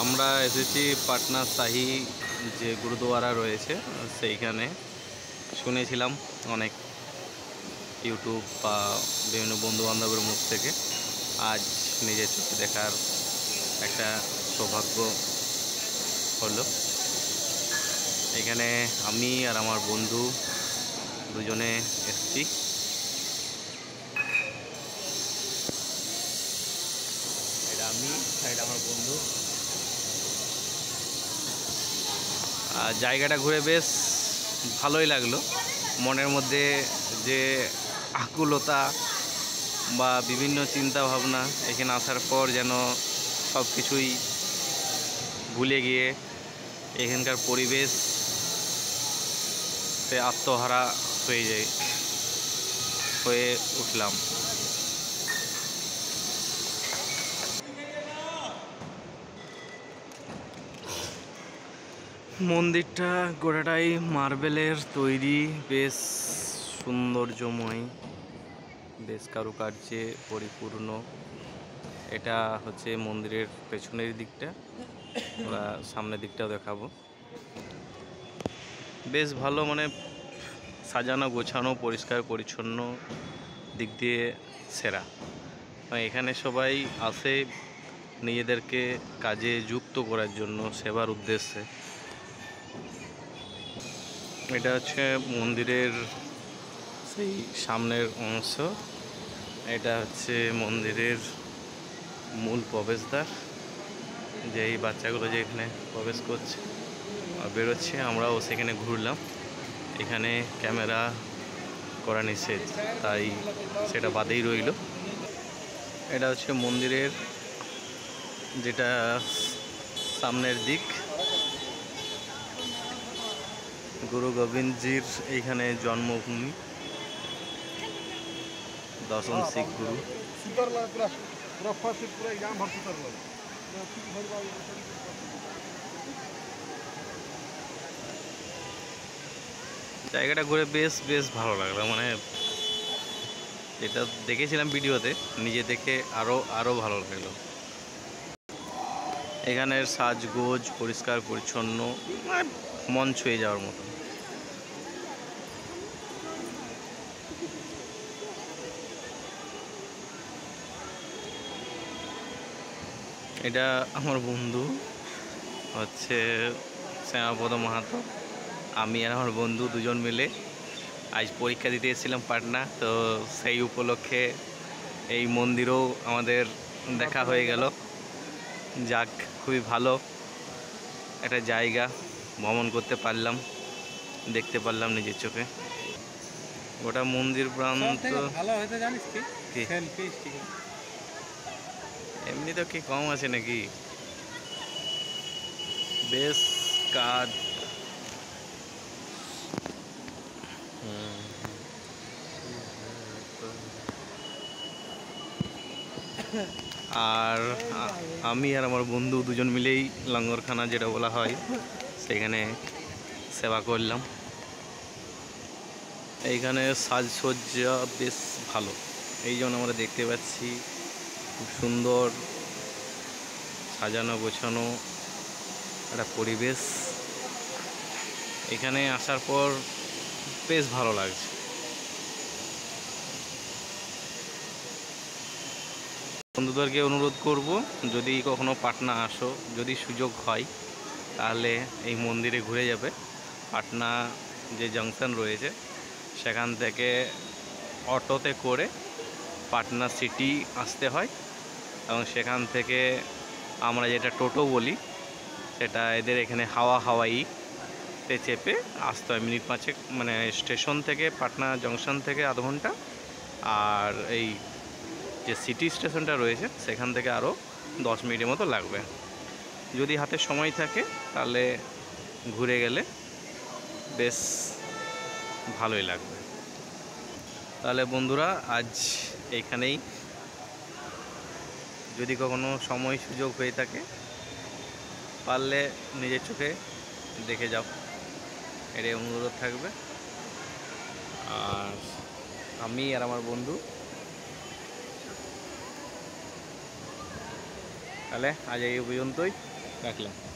আমরা এসেছি পাটনা শাহী যে গুরুদুয়ারা রয়েছে সেইখানে। শুনেছিলাম অনেক ইউটিউব বা বিভিন্ন বন্ধুবান্ধবের মুখ থেকে, আজ নিজের চোখে দেখার একটা সৌভাগ্য হলো। এখানে আমি আর আমার বন্ধু দুজনে এসেছি। এটা আমি, এটা আমার বন্ধু। আর জায়গাটা ঘুরে বেশ ভালোই লাগলো। মনের মধ্যে যে আকুলতা বা বিভিন্ন চিন্তা ভাবনা এখানে আসার পর যেন সব কিছুই ভুলে গিয়ে এখানকার পরিবেশ আত্মহারা হয়ে উঠলাম। মন্দিরটা গোটাটাই মার্বেলের তৈরি, বেশ সৌন্দর্যময়, বেশ কারুকার্যে পরিপূর্ণ। এটা হচ্ছে মন্দিরের পেছনের দিকটা, ওরা সামনের দিকটাও দেখাবো। বেশ ভালো, মানে সাজানো গোছানো পরিষ্কার পরিচ্ছন্ন দিক দিয়ে সেরা। এখানে সবাই আসে নিজেদেরকে কাজে যুক্ত করার জন্য, সেবার উদ্দেশ্যে। এটা হচ্ছে মন্দিরের সেই সামনের অংশ। এটা হচ্ছে মন্দিরের মূল প্রবেশদ্বার, যেই বাচ্চাগুলো যে এখানে প্রবেশ করছে আর বেরোচ্ছে। আমরাও সেখানে ঘুরলাম। এখানে ক্যামেরা করা নিষেধ, তাই সেটা বাদেই রইল। এটা হচ্ছে মন্দিরের যেটা সামনের দিক। গুরু গোবিন্দজির এইখানে জন্মভূমি, দশম শিখ গুরু। জায়গাটা ঘুরে বেশ ভালো লাগলো, মানে যেটা দেখেছিলাম ভিডিওতে, নিজে দেখে আরও ভালো লাগলো। এখানের সাজগোজ পরিষ্কার পরিচ্ছন্ন, মন ছুঁয়ে যাওয়ার মতো। এটা আমার বন্ধু হচ্ছে শ্যামাপদ মাহাতো। আমি আর আমার বন্ধু দুজন মিলে আজ পরীক্ষা দিতে এসেছিলাম পাটনা, তো সেই উপলক্ষে এই মন্দিরও আমাদের দেখা হয়ে গেল। যাক, খুবই ভালো একটা জায়গা, ভ্রমণ করতে পারলাম, দেখতে পারলাম নিজের চোখে। ওটা মন্দির প্রান্ত ভালো হয়তো জানিস কি এমনি তো কি কম আছে নাকি? বেশ কাঠ, আর আমি আর আমার বন্ধু দুজন মিলেই লঙ্গরখানা যেটা বলা হয় সেখানে সেবা করলাম। এইখানে সাজসজ্জা বেশ ভালো, এই জন্য আমরা দেখতে পাচ্ছি খুব সুন্দর সাজানো গোছানো একটা পরিবেশ। এখানে আসার পর বেশ ভালো লাগছে। বন্ধুদেরকে অনুরোধ করব, যদি কখনো পাটনা আসো, যদি সুযোগ হয় তাহলে এই মন্দিরে ঘুরে যাবে। পাটনা যে জংশন রয়েছে সেখান থেকে অটোতে করে পাটনা সিটি আসতে হয়, এবং সেখান থেকে আমরা যেটা টোটো বলি সেটা এদের এখানে হাওয়াইতে চেপে আসতে হয়। মিনিট 5, মানে স্টেশন থেকে পাটনা জংশন থেকে আধ ঘন্টা, আর এই যে সিটি স্টেশনটা রয়েছে সেখান থেকে আরও 10 মিনিটের মতো লাগবে। যদি হাতে সময় থাকে তাহলে ঘুরে গেলে বেশ ভালোই লাগবে। তাহলে বন্ধুরা, আজ এইখানেই। যদি কখনো সময় সুযোগ হয়ে থাকে পারলে নিজের চোখে দেখে যাও, এটাই অনুরোধ থাকবে। আর আমি আর আমার বন্ধু, তাহলে আজ এই পর্যন্তই। রাখলাম।